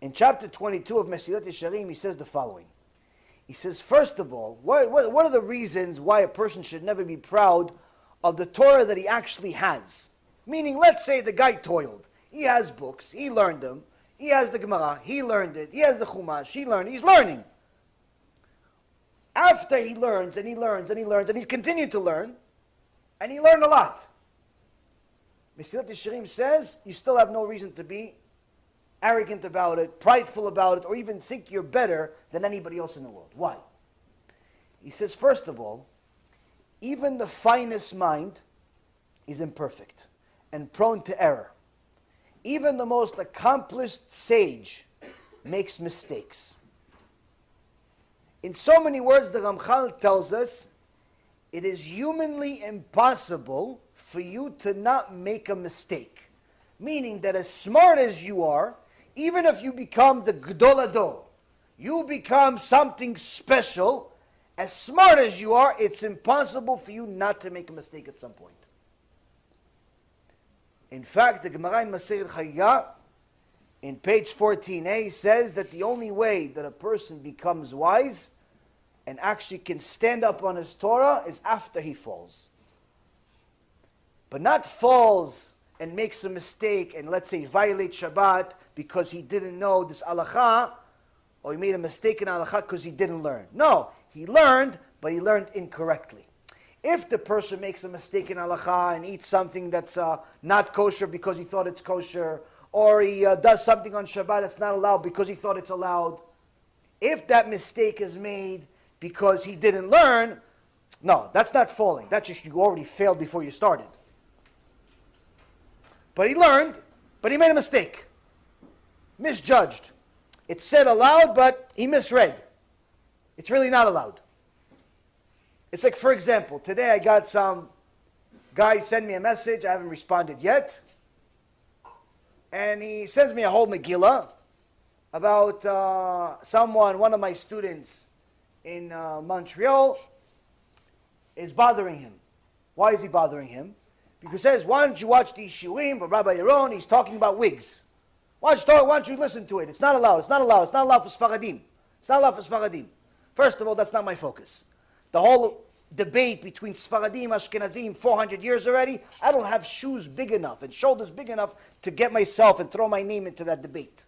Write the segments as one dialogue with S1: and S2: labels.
S1: In chapter 22 of Mesilat Yesharim, he says the following. He says, first of all, what are the reasons why a person should never be proud of the Torah that he actually has? Meaning, let's say the guy toiled. He has books, he learned them. He has the Gemara, he learned it. He has the Chumash, he learned it. He's learning. After he learns, and he learns, and he learns, and he's continued to learn, and he learned a lot. Mesilat Yesharim says, you still have no reason to be arrogant about it, prideful about it, or even think you're better than anybody else in the world. Why? He says, first of all, even the finest mind is imperfect and prone to error. Even the most accomplished sage makes mistakes. In so many words, the Ramchal tells us, it is humanly impossible for you to not make a mistake. Meaning that as smart as you are, even if you become the Gdol Ador, you become something special, as smart as you are, it's impossible for you not to make a mistake at some point. In fact, the Gemara in Masechet Chagigah, in page 14a, says that the only way that a person becomes wise and actually can stand up on his Torah is after he falls. But not falls and makes a mistake and, let's say, violates Shabbat because he didn't know this halakha, or he made a mistake in halakha because he didn't learn. No, he learned, but he learned incorrectly. If the person makes a mistake in halakha and eats something that's not kosher because he thought it's kosher, or he does something on Shabbat that's not allowed because he thought it's allowed, if that mistake is made because he didn't learn, no, that's not falling. That's just you already failed before you started. But he learned, but he made a mistake. Misjudged. It's said aloud, but he misread. It's really not allowed. It's like, for example, today I got some guy send me a message. I haven't responded yet. And he sends me a whole Megillah about one of my students in Montreal is bothering him. Why is he bothering him? Because he says, why don't you watch these shiurim of Rabbi Yaron? He's talking about wigs. Why don't you listen to it? It's not allowed. It's not allowed. It's not allowed for Sfaradim. It's not allowed for Sfaradim. First of all, that's not my focus. The whole debate between Sfaradim, Ashkenazim, 400 years already, I don't have shoes big enough and shoulders big enough to get myself and throw my name into that debate.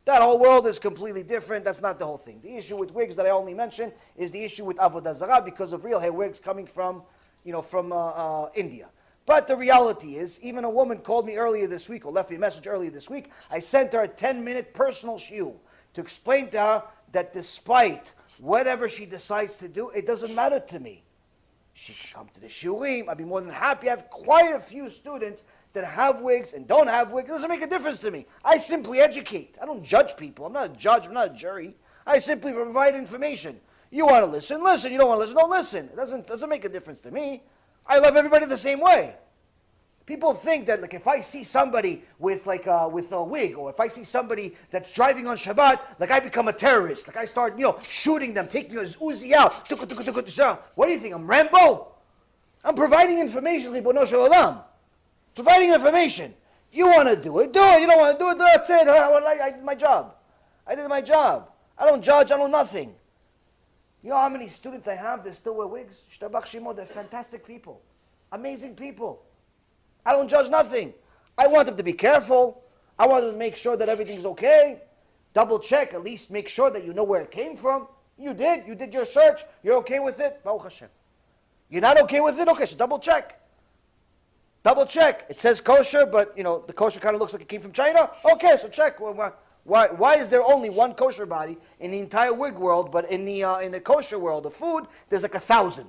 S1: That whole world is completely different. That's not the whole thing. The issue with wigs that I only mentioned is the issue with Avodah Zarah because of real hair wigs coming from India. But the reality is, even a woman called me earlier this week, or left me a message earlier this week. I sent her a 10-minute personal shiur to explain to her that despite whatever she decides to do, it doesn't matter to me. She can come to the shiurim. I'd be more than happy. I have quite a few students that have wigs and don't have wigs. It doesn't make a difference to me. I simply educate. I don't judge people. I'm not a judge. I'm not a jury. I simply provide information. You want to listen, listen. You don't want to listen, don't listen. It doesn't make a difference to me. I love everybody the same way. People think that, like, if I see somebody with a wig, or if I see somebody that's driving on Shabbat, like, I become a terrorist. Like, I start, shooting them, taking his Uzi out. What do you think? I'm Rambo? I'm providing information, Ribono Shel Olam. Providing information. You want to do it, do it. You don't want to do it, that's it. I did my job. I did my job. I don't judge, I know nothing. You know how many students I have that still wear wigs? Shtabach Shimo, they're fantastic people. Amazing people. I don't judge nothing. I want them to be careful. I want them to make sure that everything's okay. Double check, at least make sure that you know where it came from. You did your search. You're okay with it? Baruch Hashem. You're not okay with it? Okay, so double check. Double check. It says kosher, but the kosher kind of looks like it came from China. Okay, so check. Why is there only one kosher body in the entire wig world, but in the kosher world of food, there's like 1,000?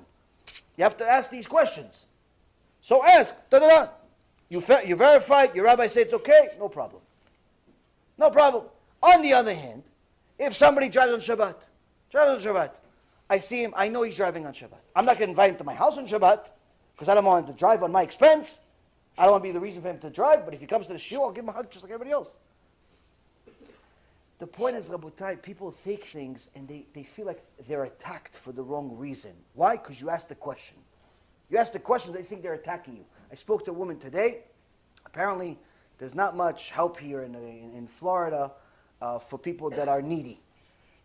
S1: You have to ask these questions. So ask. Da-da-da. You verified, your rabbi said it's okay, no problem. No problem. On the other hand, if somebody drives on Shabbat, I see him, I know he's driving on Shabbat. I'm not going to invite him to my house on Shabbat, because I don't want him to drive on my expense. I don't want to be the reason for him to drive, but if he comes to the shul, I'll give him a hug just like everybody else. The point is, Rabotai, people take things and they feel like they're attacked for the wrong reason. Why? Because you asked the question. You ask the question, they think they're attacking you. I spoke to a woman today. Apparently, there's not much help here in Florida for people that are needy.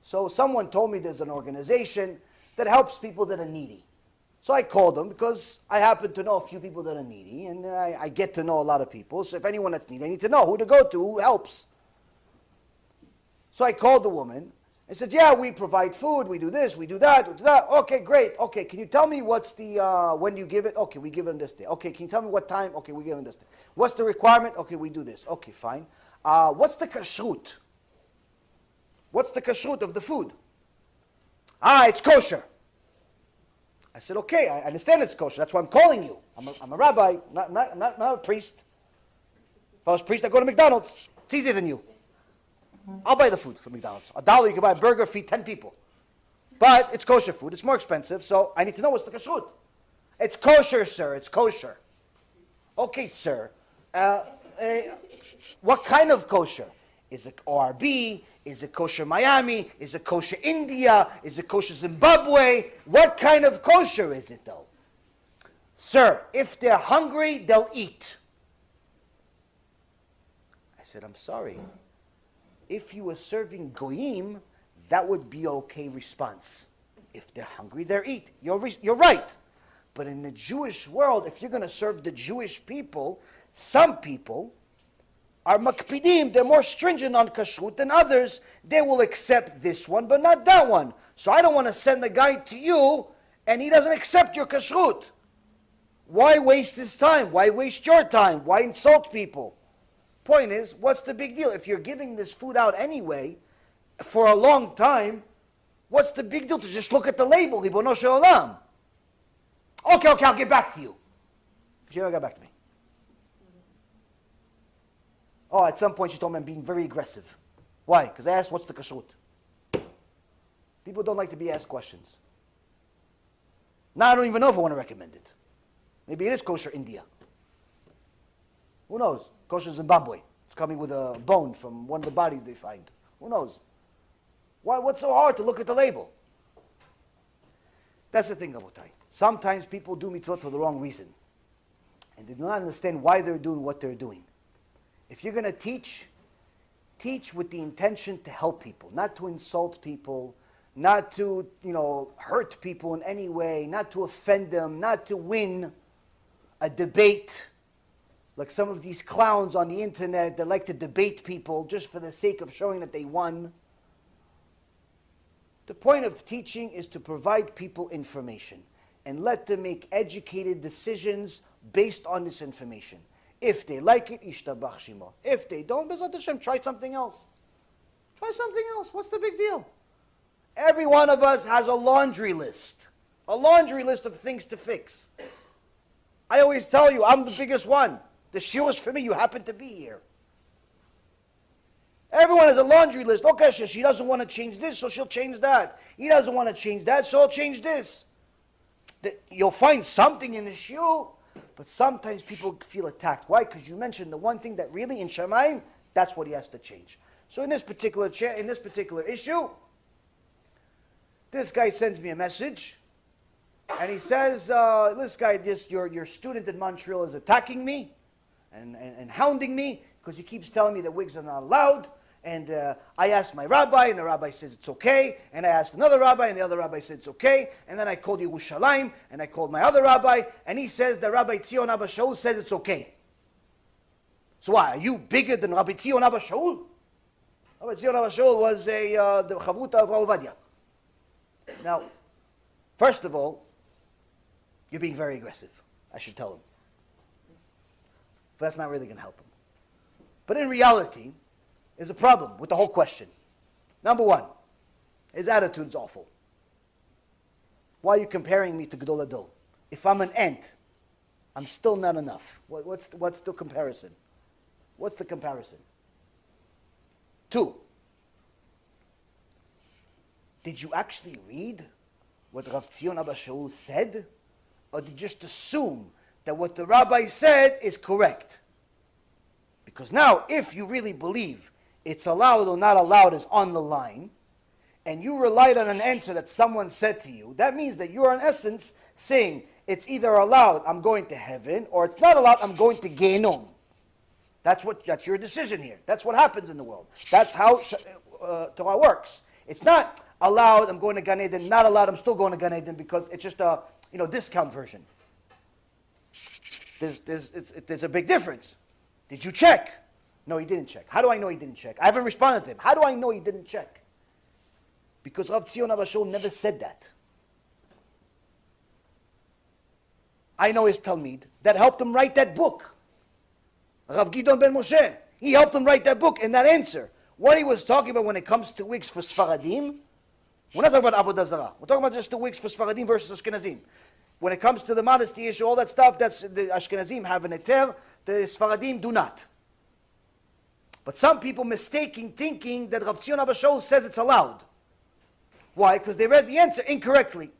S1: So someone told me there's an organization that helps people that are needy. So I called them because I happen to know a few people that are needy, and I get to know a lot of people. So if anyone that's needy, I need to know who to go to, who helps. So I called the woman and said, yeah, we provide food, we do this, we do that, we do that. Okay, great. Okay, can you tell me what's the, when do you give it? Okay, we give it on this day. Okay, can you tell me what time? Okay, we give it on this day. What's the requirement? Okay, we do this. Okay, fine. What's the kashrut? What's the kashrut of the food? It's kosher. I said, okay, I understand it's kosher. That's why I'm calling you. I'm a rabbi, not a priest. If I was a priest, I'd go to McDonald's. It's easier than you. I'll buy the food from McDonald's. $1, you can buy a burger, feed 10 people. But it's kosher food. It's more expensive, so I need to know what's the kashrut. It's kosher, sir. It's kosher. Okay, sir. What kind of kosher? Is it ORB? Is it kosher Miami? Is it kosher India? Is it kosher Zimbabwe? What kind of kosher is it, though? Sir, if they're hungry, they'll eat. I said, I'm sorry. If you were serving goyim, that would be okay response. If they're hungry, they'll eat. You're right. But in the Jewish world, if you're going to serve the Jewish people, some people are makpidim, they're more stringent on kashrut than others. They will accept this one, but not that one. So I don't want to send the guy to you, and he doesn't accept your kashrut. Why waste his time? Why waste your time? Why insult people? Point is, what's the big deal? If you're giving this food out anyway, for a long time, what's the big deal to just look at the label, Ribono Shel Olam? Okay, I'll get back to you. She never got back to me. Oh, at some point she told me I'm being very aggressive. Why? Because I asked, what's the kashrut? People don't like to be asked questions. Now I don't even know if I want to recommend it. Maybe it is kosher India. Who knows? Kosher Zimbabwe. It's coming with a bone from one of the bodies they find. Who knows? What's so hard to look at the label? That's the thing, Rabotai. Sometimes people do mitzvot for the wrong reason. And they do not understand why they're doing what they're doing. If you're going to teach with the intention to help people, not to insult people, not to, hurt people in any way, not to offend them, not to win a debate, like some of these clowns on the internet that like to debate people just for the sake of showing that they won. The point of teaching is to provide people information and let them make educated decisions based on this information. If they like it, ishtabach shimo. If they don't, Bezat Hashem, try something else. Try something else. What's the big deal? Every one of us has a laundry list of things to fix. I always tell you, I'm the biggest one. The shiur is for me, you happen to be here. Everyone has a laundry list. Okay, she doesn't want to change this, so she'll change that. He doesn't want to change that, so he'll change this. You'll find something in the shiur, but sometimes people feel attacked. Why? Because you mentioned the one thing that really in Shamayim, that's what he has to change. So in this particular issue, this guy sends me a message, and he says, this guy, your student in Montreal is attacking me and hounding me because he keeps telling me that wigs are not allowed. And I asked my rabbi, and the rabbi says it's okay. And I asked another rabbi, and the other rabbi said it's okay. And then I called Yerushalayim, and I called my other rabbi, and he says that Rabbi Tzion Abba Shaul says it's okay. So why? Are you bigger than Rabbi Tzion Abba Shaul? Rabbi Tzion Abba Shaul was the Chavruta of Rav Ovadia. Now, first of all, you're being very aggressive. I should tell him. But that's not really going to help him. But in reality, there's a problem with the whole question. Number one, his attitude's awful. Why are you comparing me to Gedol Adol? If I'm an ant, I'm still not enough. What's the comparison? What's the comparison? Two, did you actually read what Rav Tzion Abba Shaul said? Or did you just assume that what the rabbi said is correct? Because now, if you really believe it's allowed or not allowed is on the line, and you relied on an answer that someone said to you, that means that you are in essence saying, it's either allowed, I'm going to heaven, or it's not allowed, I'm going to Gehenom. That's your decision here. That's what happens in the world. That's how Torah works. It's not allowed, I'm going to Gan Eden, not allowed, I'm still going to Gan Eden, because it's just a discount version. There's a big difference. Did you check? No, he didn't check. How do I know he didn't check? I haven't responded to him. How do I know he didn't check? Because Rav Tzion Abashol never said that. I know his Talmid that helped him write that book. Rav Gidon ben Moshe. He helped him write that book and that answer. What he was talking about when it comes to wigs for Sfaradim, we're not talking about Avodah Zarah. We're talking about just the wigs for Sfaradim versus Ashkenazim. When it comes to the modesty issue, all that stuff, that's the Ashkenazim have an eter, the Sfaradim do not. But some people thinking that Rav Tzion Abashol says it's allowed. Why? Because they read the answer incorrectly.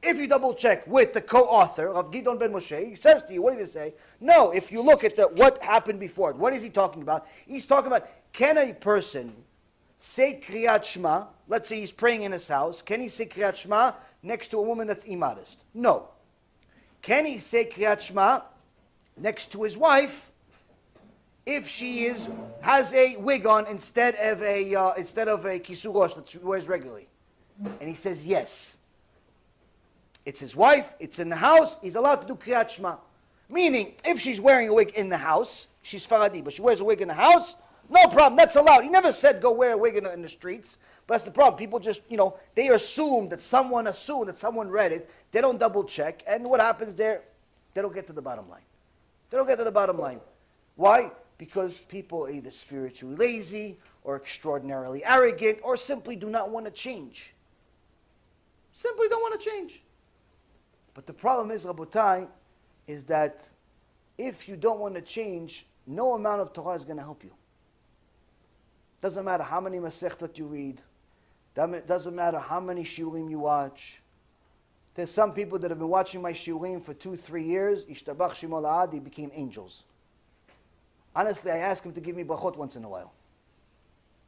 S1: If you double check with the co-author of Gidon ben Moshe, he says to you, what did he say? No, if you look at what happened before, what is he talking about? He's talking about, can a person say Kriyat Shema, let's say he's praying in his house, can he say Kriyat Shema next to a woman that's immodest? No. Can he say Kriyat Shema next to his wife if she has a wig on instead of a kisur rosh that she wears regularly? And he says yes. It's his wife, it's in the house, he's allowed to do Kriyat Shema. Meaning, if she's wearing a wig in the house, she's Faradi, but she wears a wig in the house, no problem, that's allowed. He never said go wear a wig in the streets, but that's the problem. People just, they assume that someone read it, they don't double check, and what happens there? They don't get to the bottom line. They don't get to the bottom line. Why? Because people are either spiritually lazy, or extraordinarily arrogant, or simply do not want to change. Simply don't want to change. But the problem is, Rabotai, is that if you don't want to change, no amount of Torah is going to help you. Doesn't matter how many Masechtot you read. Doesn't matter how many Shiurim you watch. There's some people that have been watching my Shiurim for 2-3 years. Ishtabach Shemo La'ad, they became angels. Honestly, I ask him to give me brachot once in a while.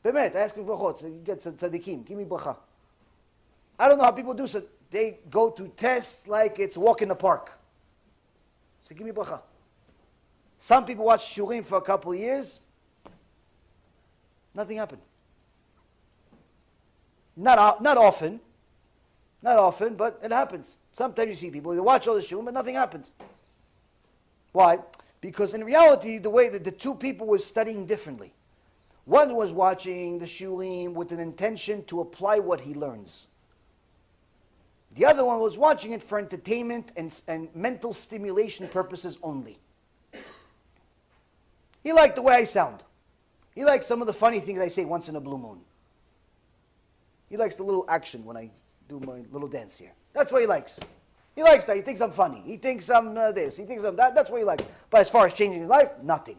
S1: Bemet, I ask him brachot. So you get tzaddikim, give me bracha. I don't know how people do so. They go to tests like it's walk in the park. So give me bracha. Some people watch Shurim for a couple of years. Nothing happened. Not often, but it happens. Sometimes you see people, they watch all the Shurim, but nothing happens. Why? Because in reality, the way that the two people were studying differently. One was watching the Shurim with an intention to apply what he learns. The other one was watching it for entertainment and mental stimulation purposes only. He liked the way I sound. He likes some of the funny things I say once in a blue moon. He likes the little action when I do my little dance here. That's what he likes. He likes that. He thinks I'm funny. He thinks I'm this. He thinks I'm that. That's what he likes. But as far as changing his life, nothing.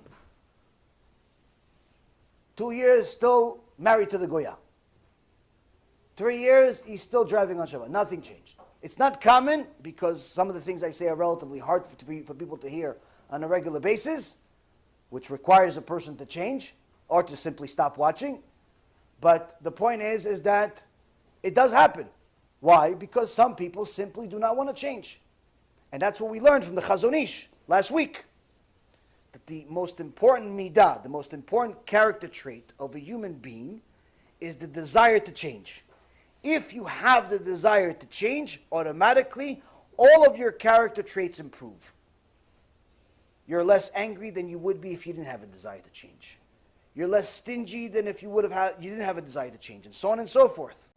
S1: 2 years, still married to the Goya. 3 years, he's still driving on Shabbat. Nothing changed. It's not common because some of the things I say are relatively hard for people to hear on a regular basis, which requires a person to change or to simply stop watching. But the point is that it does happen. Why? Because some people simply do not want to change. And that's what we learned from the Chazon Ish last week. That the most important midah, the most important character trait of a human being is the desire to change. If you have the desire to change, automatically, all of your character traits improve. You're less angry than you would be if you didn't have a desire to change. You're less stingy than if you didn't have a desire to change, and so on and so forth.